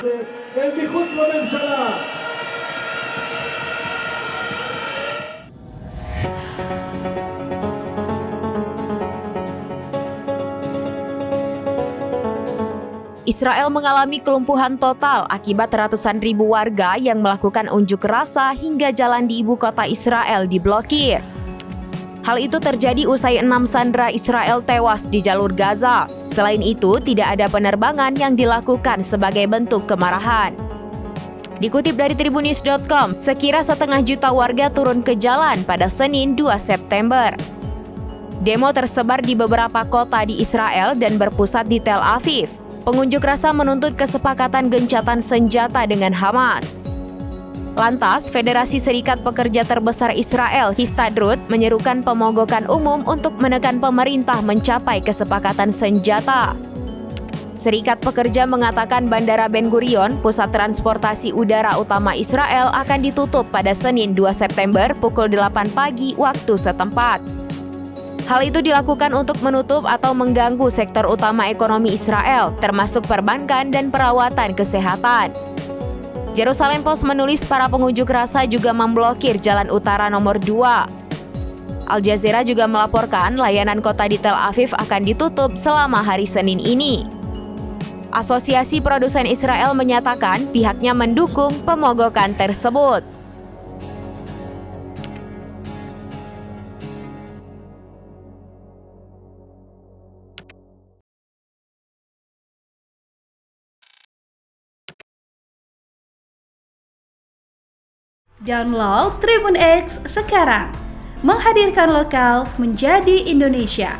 מחוץ לממשלה. Israel mengalami kelumpuhan total akibat ratusan ribu warga yang melakukan unjuk rasa hingga jalan di ibu kota Israel diblokir. Hal itu terjadi usai 6 sandera Israel tewas di jalur Gaza. Selain itu, tidak ada penerbangan yang dilakukan sebagai bentuk kemarahan. Dikutip dari Tribunnews.com, sekira 1,5 juta warga turun ke jalan pada Senin 2 September. Demo tersebar di beberapa kota di Israel dan berpusat di Tel Aviv. Pengunjuk rasa menuntut kesepakatan gencatan senjata dengan Hamas. Lantas, Federasi Serikat Pekerja terbesar Israel, Histadrut, menyerukan pemogokan umum untuk menekan pemerintah mencapai kesepakatan senjata. Serikat Pekerja mengatakan Bandara Ben Gurion, pusat transportasi udara utama Israel, akan ditutup pada Senin 2 September pukul 8 pagi waktu setempat. Hal itu dilakukan untuk menutup atau mengganggu sektor utama ekonomi Israel, termasuk perbankan dan perawatan kesehatan. Jerusalem Post menulis para pengunjuk rasa juga memblokir jalan utara nomor 2. Al Jazeera juga melaporkan layanan kota di Tel Aviv akan ditutup selama hari Senin ini. Asosiasi Produsen Israel menyatakan pihaknya mendukung pemogokan tersebut. Download Tribun X sekarang, menghadirkan lokal menjadi Indonesia.